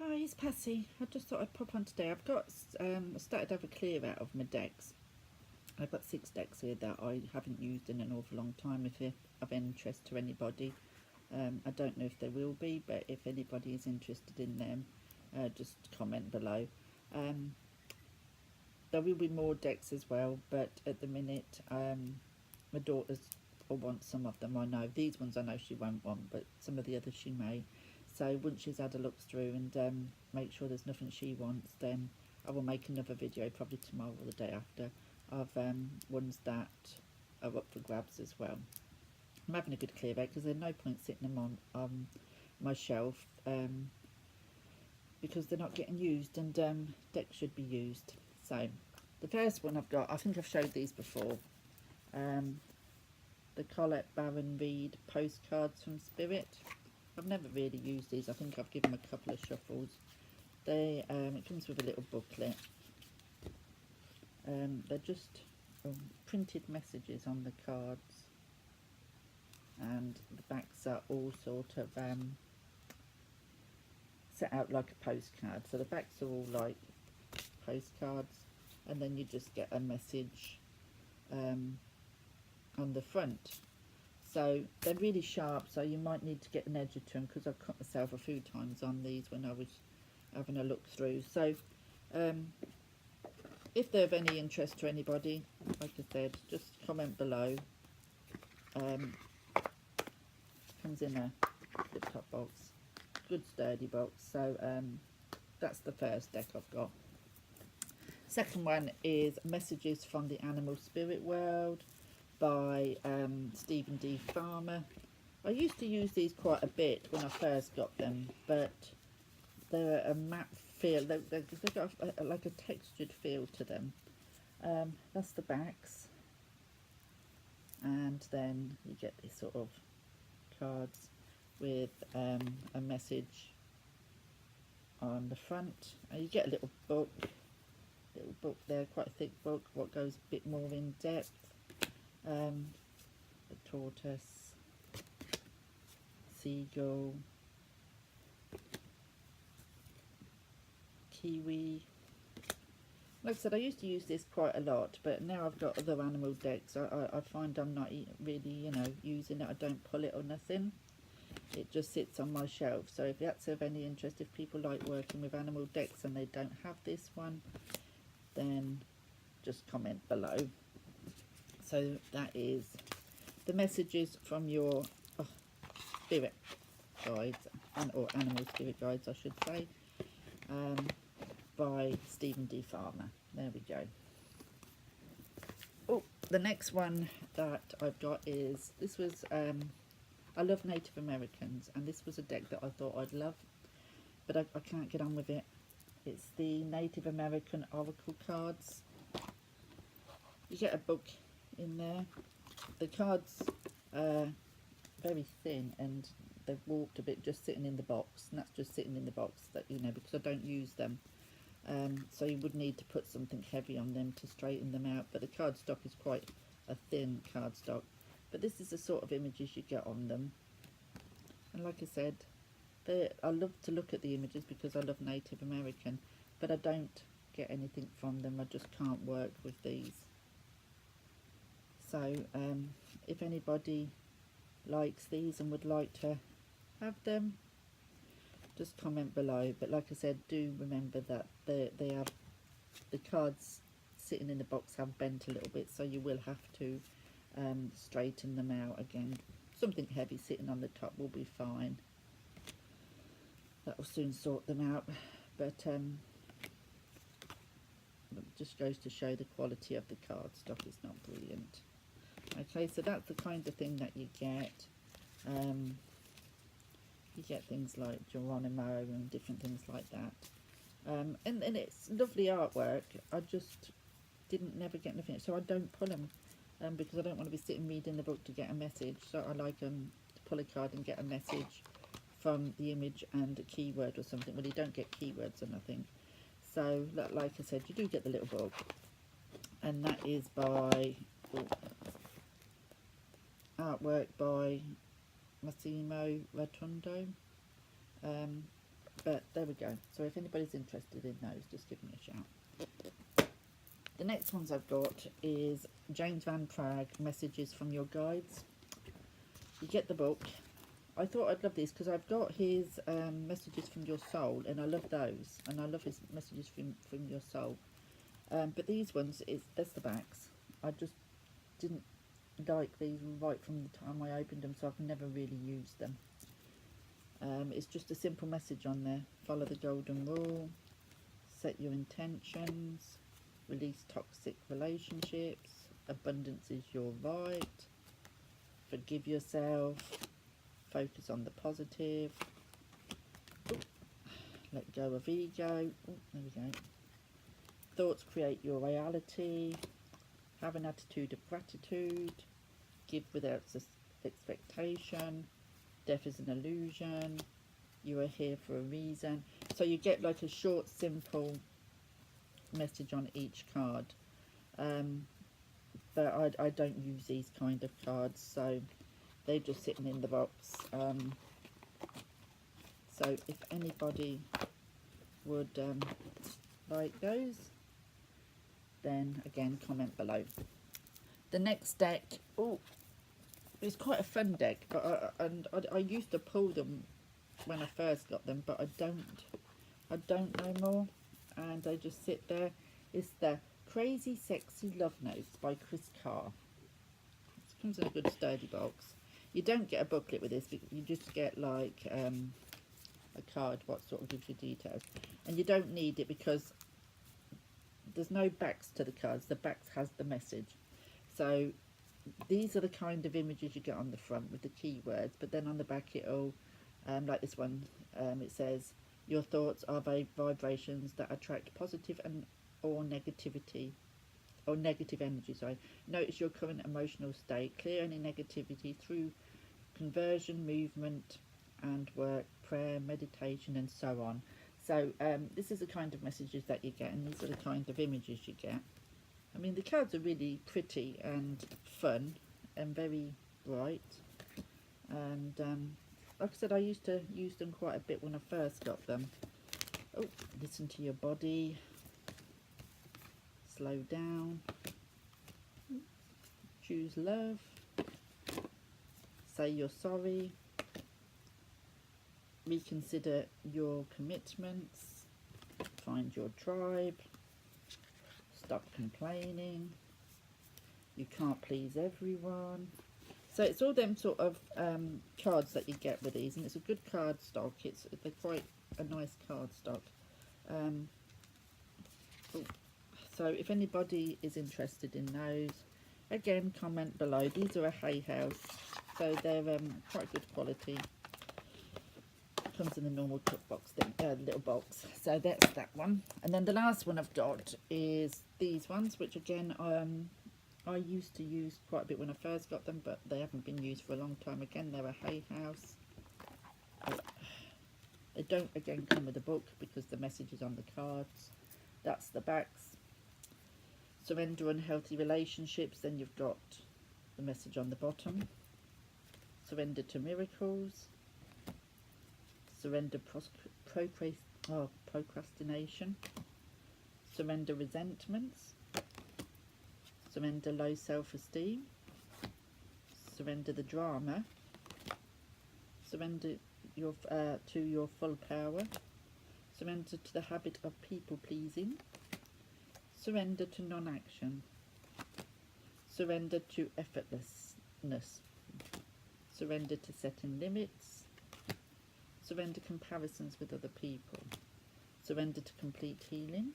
Hi, it's Passy. I just thought I'd pop on today. I've got started to have a clear out of my decks. I've got 6 decks here that I haven't used in an awful long time. If they're of interest to anybody, I don't know if they will be, but if anybody is interested in them, just comment below. Um, there will be more decks as well, but at the minute, my daughter's will want some of them. I know these ones I know she won't want, but some of the others she may. So once she's had a look through and make sure there's nothing she wants, then I will make another video probably tomorrow or the day after of ones that are up for grabs as well. I'm having a good clear out because there's no point sitting them on my shelf because they're not getting used, and decks should be used. So the first one I've got, I think I've showed these before, the Colette Baron Reid postcards from Spirit. I've never really used these. I think I've given them a couple of shuffles. They it comes with a little booklet. They're just printed messages on the cards, and the backs are all sort of set out like a postcard. So the backs are all like postcards, and then you just get a message on the front. So they're really sharp, so you might need to get an edger to them because I've cut myself a few times on these when I was having a look through. So if they're of any interest to anybody, like I said, just comment below. Comes in a flip top box, good sturdy box. So that's the first deck I've got. Second one is Messages from the Animal Spirit World by Stephen D. Farmer. I used to use these quite a bit when I first got them, but they're a matte feel. They've got like a textured feel to them. That's the backs, and then you get these sort of cards with a message on the front, and you get a little book there, quite a thick book, what goes a bit more in depth. The tortoise, seagull, kiwi. Like I said, I used to use this quite a lot, but now I've got other animal decks. I find I'm not really, using it. I don't pull it or nothing. It just sits on my shelf. So if that's of any interest, if people like working with animal decks and they don't have this one, then just comment below. So that is the messages from your spirit guides, or animal spirit guides I should say, by Stephen D. Farmer. There we go. Oh, the next one that I've got is, this was, I love Native Americans, and this was a deck that I thought I'd love, but I can't get on with it. It's the Native American Oracle cards. You get a book in there. The cards are very thin and they've warped a bit just sitting in the box, and that's just sitting in the box, that because I don't use them. So you would need to put something heavy on them to straighten them out, but the cardstock is quite a thin cardstock. But this is the sort of images you get on them, and like I said, I love to look at the images because I love Native American, but I don't get anything from them. I just can't work with these. So if anybody likes these and would like to have them, just comment below. But like I said, do remember that they have, the cards sitting in the box have bent a little bit, so you will have to straighten them out again. Something heavy sitting on the top will be fine. That will soon sort them out. But it just goes to show the quality of the cardstock is not brilliant. Okay, so that's the kind of thing that you get. You get things like Geronimo and different things like that. And it's lovely artwork. I just never get anything, so I don't pull them because I don't want to be sitting reading the book to get a message. So I like to pull a card and get a message from the image and a keyword or something. Well, you don't get keywords or nothing. So like I said, you do get the little book, and that is by artwork by Massimo Rotundo. But there we go. So if anybody's interested in those, just give me a shout. The next ones I've got is James Van Praagh, Messages from Your Guides. You get the book. I thought I'd love these because I've got his Messages from Your Soul, and I love those, and I love his Messages from Your Soul. But these ones, that's the backs. I just didn't like these right from the time I opened them, so I've never really used them. It's just a simple message on there. Follow the golden rule, set your intentions, release toxic relationships, abundance is your right, forgive yourself, focus on the positive, let go of ego, there we go, thoughts create your reality, have an attitude of gratitude, give without expectation, death is an illusion, you are here for a reason. So you get like a short, simple message on each card. But I don't use these kind of cards, so they're just sitting in the box. So if anybody would like those, then again comment below. The next deck, oh, it's quite a fun deck, but I used to pull them when I first got them, but I don't no more, and they just sit there. It's the Crazy Sexy Love Notes by Chris Carr. It comes in a good sturdy box. You don't get a booklet with this, but you just get like a card what sort of gives you details, and you don't need it because there's no backs to the cards. The backs has the message. So these are the kind of images you get on the front with the keywords, but then on the back it'll like this one, it says your thoughts are vibrations that attract positive and or negativity or negative energy. Sorry, notice your current emotional state, clear any negativity through conversion, movement and work, prayer, meditation and so on. So this is the kind of messages that you get, and these are the kind of images you get. I mean, the cards are really pretty and fun and very bright, and like I said, I used to use them quite a bit when I first got them. Oh, listen to your body, slow down, choose love, say you're sorry, reconsider your commitments, find your tribe, stop complaining, you can't please everyone. So it's all them sort of cards that you get with these, and it's a good card stock. They're quite a nice card stock. So if anybody is interested in those, again comment below. These are a Hay House, so they're quite good quality. Comes in the normal tip box thing, little box. So that's that one. And then the last one I've got is these ones, which again I used to use quite a bit when I first got them, but they haven't been used for a long time. Again, they're a Hay House. They don't again come with a book because the message is on the cards. That's the backs. Surrender unhealthy relationships, then you've got the message on the bottom. Surrender to miracles. Surrender procrastination. Surrender resentments. Surrender low self-esteem. Surrender the drama. Surrender your to your full power. Surrender to the habit of people-pleasing. Surrender to non-action. Surrender to effortlessness. Surrender to setting limits. Surrender comparisons with other people. Surrender to complete healing.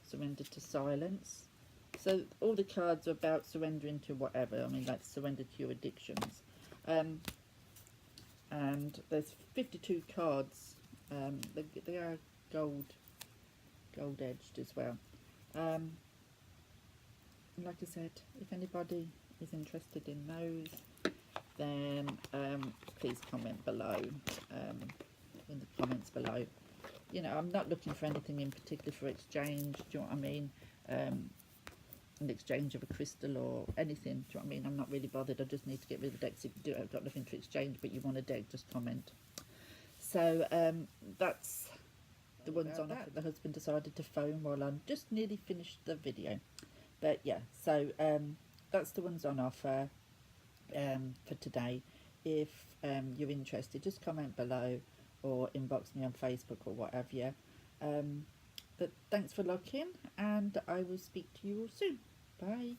Surrender to silence. So all the cards are about surrendering to whatever. I mean, like surrender to your addictions. And there's 52 cards. They are gold edged as well. Like I said, if anybody is interested in those, then please comment below, in the comments below. You know, I'm not looking for anything in particular for exchange, do you know what I mean? An exchange of a crystal or anything, do you know what I mean? I'm not really bothered. I just need to get rid of the decks. If you do have got nothing to exchange but you want a deck, just comment. So that's the ones on offer. The husband decided to phone while I'm just nearly finished the video. But yeah, so that's the ones on offer for today. If you're interested, just comment below or inbox me on Facebook or whatever. Yeah. But thanks for looking, and I will speak to you all soon. Bye.